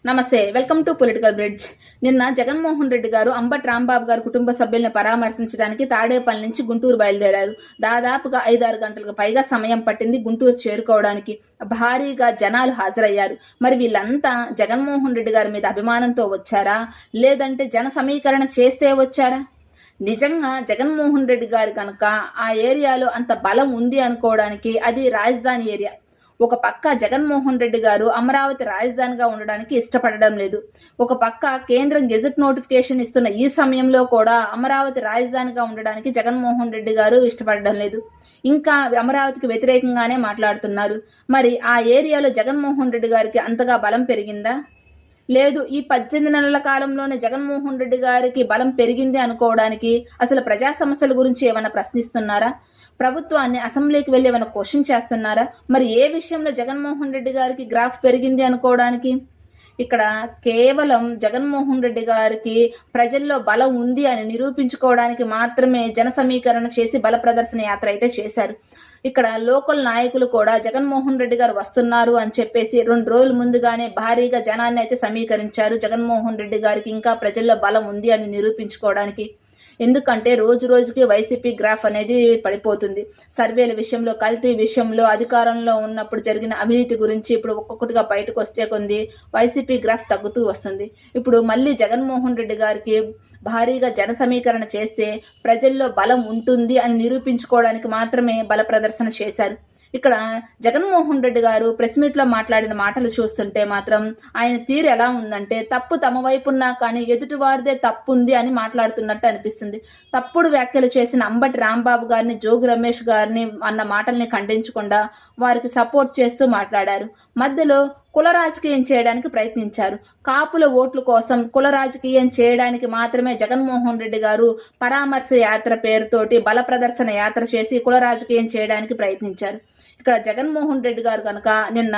నమస్తే, welcome to political bridge. నిన్న జగన్మోహన్ రెడ్డి గారు అంబటి రాంబాబు గారు కుటుంబ సభ్యులను పరామర్శించడానికి తాడేపల్లి నుంచి గుంటూరు బయలుదేరారు. దాదాపుగా 5-6 గంటలకు పైగా సమయం పట్టింది గుంటూరు చేరుకోవడానికి. భారీగా జనాలు హాజరయ్యారు. మరి వీళ్ళంతా జగన్మోహన్ రెడ్డి గారి మీద అభిమానంతో వచ్చారా, లేదంటే జన సమీకరణ చేస్తే వచ్చారా? నిజంగా జగన్మోహన్ రెడ్డి గారు కనుక ఆ ఏరియాలో అంత బలం ఉంది అనుకోవడానికి అది రాజధాని ఏరియా. ఒక పక్క జగన్మోహన్ రెడ్డి గారు అమరావతి రాజధానిగా ఉండడానికి ఇష్టపడడం లేదు. ఒక పక్క కేంద్రం గెజెట్ నోటిఫికేషన్ ఇస్తున్న ఈ సమయంలో కూడా అమరావతి రాజధానిగా ఉండడానికి జగన్మోహన్ రెడ్డి గారు ఇష్టపడడం లేదు. ఇంకా అమరావతికి వ్యతిరేకంగానే మాట్లాడుతున్నారు. మరి ఆ ఏరియాలో జగన్మోహన్ రెడ్డి గారికి అంతగా బలం పెరిగిందా? లేదు, ఈ 18 నెలల కాలంలోనే జగన్మోహన్ రెడ్డి గారికి బలం పెరిగింది అనుకోవడానికి అసలు ప్రజా సమస్యల గురించి ఏమైనా ప్రశ్నిస్తున్నారా? ప్రభుత్వాన్ని అసెంబ్లీకి వెళ్ళి ఏమైనా క్వశ్చన్ చేస్తున్నారా? మరి ఏ విషయంలో జగన్మోహన్ రెడ్డి గారికి గ్రాఫ్ పెరిగింది అనుకోవడానికి? ఇక్కడ కేవలం జగన్మోహన్ రెడ్డి గారికి ప్రజల్లో బలం ఉంది అని నిరూపించుకోవడానికి మాత్రమే జన సమీకరణ చేసి బల ప్రదర్శన యాత్ర అయితే చేశారు. ఇక్కడ లోకల్ నాయకులు కూడా జగన్మోహన్ రెడ్డి గారు వస్తున్నారు అని చెప్పేసి 2 రోజుల ముందుగానే భారీగా జనాన్ని అయితే సమీకరించారు. జగన్మోహన్ రెడ్డి గారికి ఇంకా ప్రజల్లో బలం ఉంది అని నిరూపించుకోవడానికి. ఎందుకంటే రోజు రోజుకి వైసీపీ గ్రాఫ్ అనేది పడిపోతుంది. సర్వేల విషయంలో, కల్తీ విషయంలో, అధికారంలో ఉన్నప్పుడు జరిగిన అవినీతి గురించి ఇప్పుడు ఒక్కొక్కటిగా బయటకు వస్తే కొంది వైసీపీ గ్రాఫ్ తగ్గుతూ వస్తుంది. ఇప్పుడు మళ్ళీ జగన్మోహన్ రెడ్డి గారికి భారీగా జన సమీకరణ చేస్తే ప్రజల్లో బలం ఉంటుంది అని నిరూపించుకోవడానికి మాత్రమే బల ప్రదర్శన చేశారు. ఇక్కడ జగన్మోహన్ రెడ్డి గారు ప్రెస్ మీట్లో మాట్లాడిన మాటలు చూస్తుంటే మాత్రం ఆయన తీరు ఎలా ఉందంటే, తప్పు తమ వైపున్నా కానీ ఎదుటివారిదే తప్పు ఉంది అని మాట్లాడుతున్నట్టు అనిపిస్తుంది. తప్పుడు వ్యాఖ్యలు చేసిన అంబటి రాంబాబు గారిని, జోగి రమేష్ గారిని అన్న మాటల్ని ఖండించకుండా వారికి సపోర్ట్ చేస్తూ మాట్లాడారు. మధ్యలో కుల రాజకీయం చేయడానికి ప్రయత్నించారు. కాపుల ఓట్ల కోసం కుల రాజకీయం చేయడానికి మాత్రమే జగన్మోహన్ రెడ్డి గారు పరామర్శ యాత్ర పేరుతోటి బల ప్రదర్శన యాత్ర చేసి కుల రాజకీయం చేయడానికి ప్రయత్నించారు. ఇక్కడ జగన్మోహన్ రెడ్డి గారు కనుక నిన్న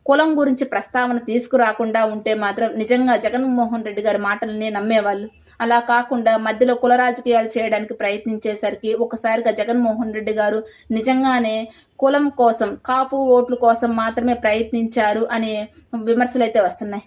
కులం గురించి ప్రస్తావన తీసుకురాకుండా ఉంటే మాత్రం నిజంగా జగన్మోహన్ రెడ్డి గారి మాటల్ని నమ్మేవాళ్ళు. అలా కాకుండా మధ్యలో కుల రాజకీయాలు చేయడానికి ప్రయత్నించేసరికి ఒకసారిగా జగన్మోహన్ రెడ్డి గారు నిజంగానే కులం కోసం, కాపు ఓట్ల కోసం మాత్రమే ప్రయత్నించారు అనే విమర్శలు అయితే వస్తున్నాయి.